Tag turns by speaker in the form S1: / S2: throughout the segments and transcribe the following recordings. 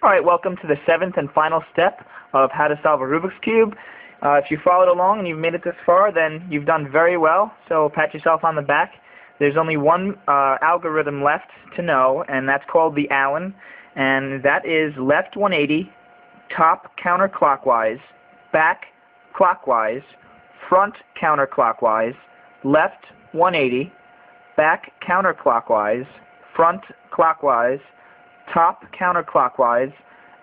S1: Alright, welcome to the 7th and final step of how to solve a Rubik's Cube. If you followed along and you've made it this far, then you've done very well, so pat yourself on the back. There's only one algorithm left to know, and that's called the Allen, and that is left 180, top counterclockwise, back clockwise, front counterclockwise, left 180, back counterclockwise, front clockwise, top counterclockwise,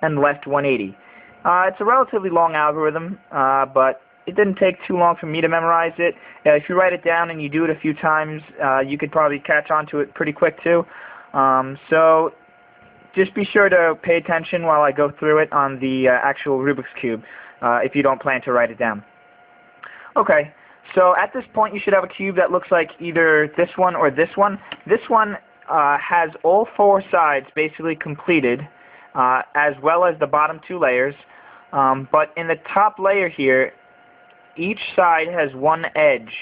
S1: and left 180. It's a relatively long algorithm, but it didn't take too long for me to memorize it. If you write it down and you do it a few times, you could probably catch on to it pretty quick too. So just be sure to pay attention while I go through it on the actual Rubik's Cube, if you don't plan to write it down. Okay, so at this point you should have a cube that looks like either this one or this one. This one has all four sides basically completed, as well as the bottom two layers. But in the top layer here, each side has one edge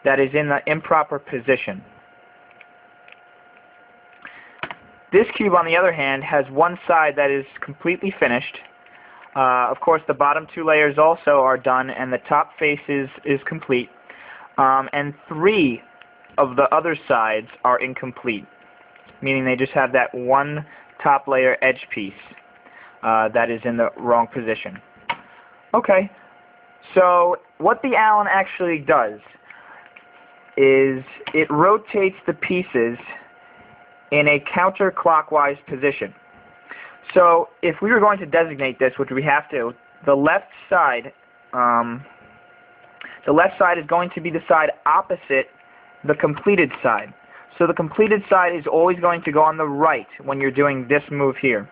S1: that is in the improper position. This cube, on the other hand, has one side that is completely finished. Of course, the bottom two layers also are done, and the top face is complete. And three of the other sides are incomplete, meaning they just have that one top layer edge piece that is in the wrong position. Okay, so what the Allen actually does is it rotates the pieces in a counterclockwise position. So if we were going to designate this, which we have to, the left side is going to be the side opposite the completed side. So the completed side is always going to go on the right when you're doing this move here.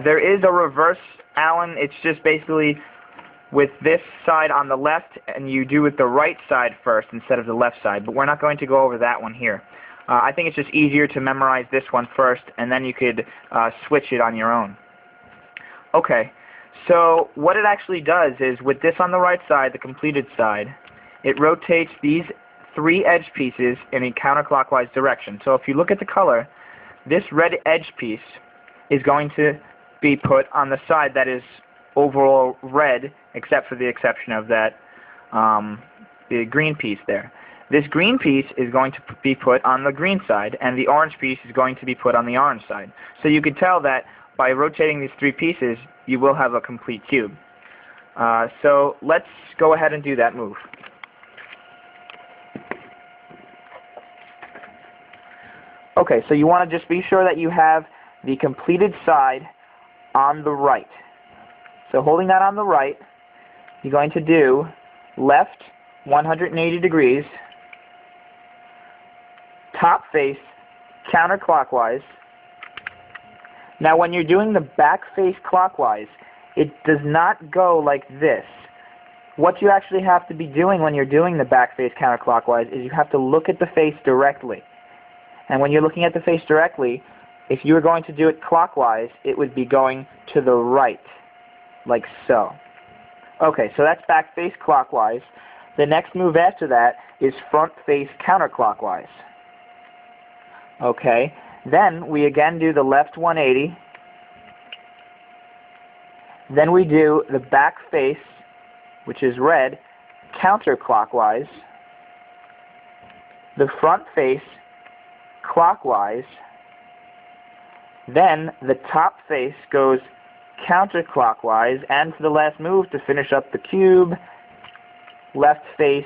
S1: There is a reverse Allen. It's just basically with this side on the left, and you do it the right side first instead of the left side. But we're not going to go over that one here. I think it's just easier to memorize this one first, and then you could switch it on your own. Okay, so what it actually does is with this on the right side, the completed side, it rotates these three edge pieces in a counterclockwise direction. So if you look at the color, this red edge piece is going to be put on the side that is overall red, except for the exception of that the green piece there. This green piece is going to be put on the green side, and the orange piece is going to be put on the orange side. So you could tell that by rotating these three pieces, you will have a complete cube. So let's go ahead and do that move. Okay, so you want to just be sure that you have the completed side on the right. So holding that on the right, you're going to do left 180 degrees, top face counterclockwise. Now when you're doing the back face clockwise, it does not go like this. What you actually have to be doing when you're doing the back face counterclockwise is you have to look at the face directly. And when you're looking at the face directly, if you were going to do it clockwise, it would be going to the right, like so. Okay, so that's back face clockwise. The next move after that is front face counterclockwise. Okay, then we again do the left 180. Then we do the back face, which is red, counterclockwise. The front face clockwise. Then the top face goes counterclockwise, and for the last move to finish up the cube, left face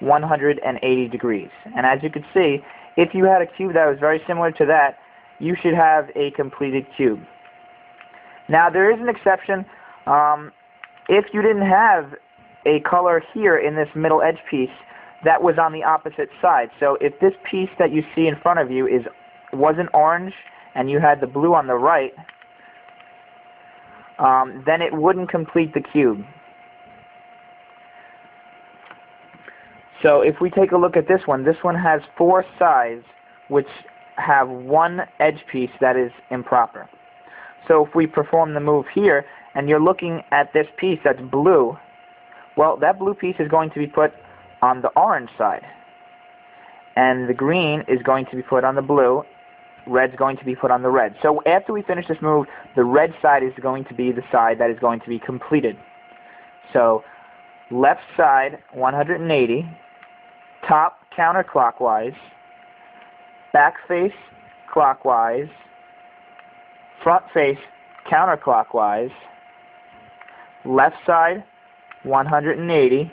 S1: 180 degrees. And as you can see, if you had a cube that was very similar to that, you should have a completed cube. Now there is an exception. If you didn't have a color here in this middle edge piece that was on the opposite side. So if this piece that you see in front of you wasn't orange and you had the blue on the right, then it wouldn't complete the cube. So if we take a look at this one has four sides which have one edge piece that is improper. So if we perform the move here and you're looking at this piece that's blue, well, that blue piece is going to be put on the orange side, and the green is going to be put on the blue, red's going to be put on the red. So after we finish this move, the red side is going to be the side that is going to be completed. So left side 180, top counterclockwise, back face clockwise, front face counterclockwise, left side 180,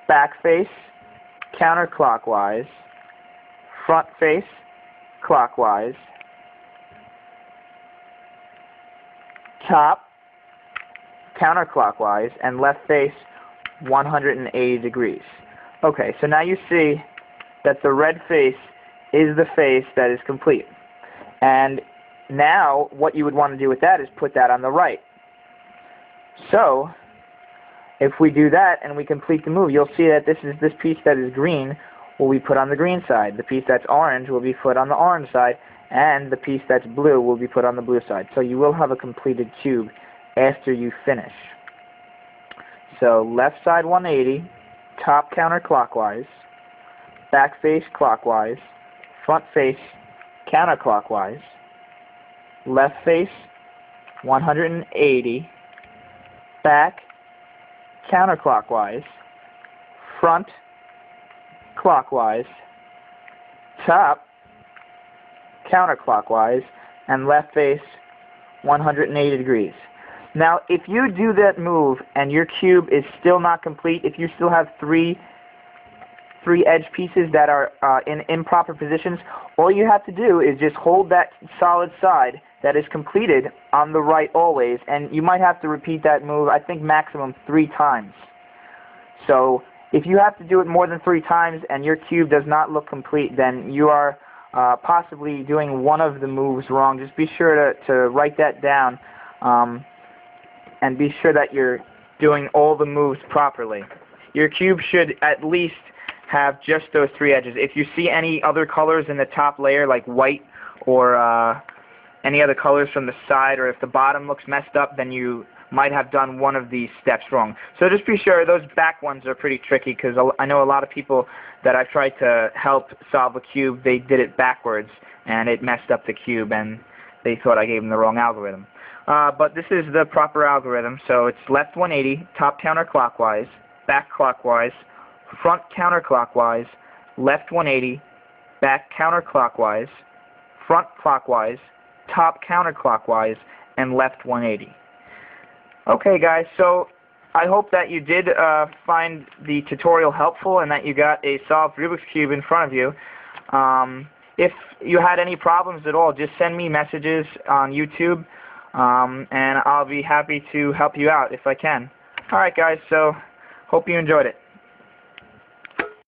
S1: back face counterclockwise, front face clockwise, top counterclockwise, and left face 180 degrees. Okay, so now you see that the red face is the face that is complete. And now what you would want to do with that is put that on the right. So if we do that and we complete the move, you'll see that this piece that is green will be put on the green side. The piece that's orange will be put on the orange side, and the piece that's blue will be put on the blue side. So you will have a completed cube after you finish. So left side 180, top counterclockwise, back face clockwise, front face counterclockwise, left face 180, back counterclockwise, front clockwise, top counterclockwise, and left face 180 degrees. Now, if you do that move and your cube is still not complete, if you still have three edge pieces that are in improper positions, all you have to do is just hold that solid side that is completed on the right always, and you might have to repeat that move, I think maximum 3 times. So if you have to do it more than 3 times and your cube does not look complete, then you are possibly doing one of the moves wrong. Just be sure to write that down and be sure that you're doing all the moves properly. Your cube should at least have just those 3 edges. If you see any other colors in the top layer, like white or any other colors from the side, or if the bottom looks messed up, then you might have done one of these steps wrong. So just be sure. Those back ones are pretty tricky, because I know a lot of people that I've tried to help solve a cube, they did it backwards and it messed up the cube and they thought I gave them the wrong algorithm. But this is the proper algorithm. So it's left 180, top counterclockwise, back clockwise, front counterclockwise, left 180, back counterclockwise, front clockwise, top counterclockwise, and left 180. Okay guys, so I hope that you did find the tutorial helpful and that you got a solved Rubik's Cube in front of you. If you had any problems at all, just send me messages on YouTube and I'll be happy to help you out if I can. Alright guys, so hope you enjoyed it.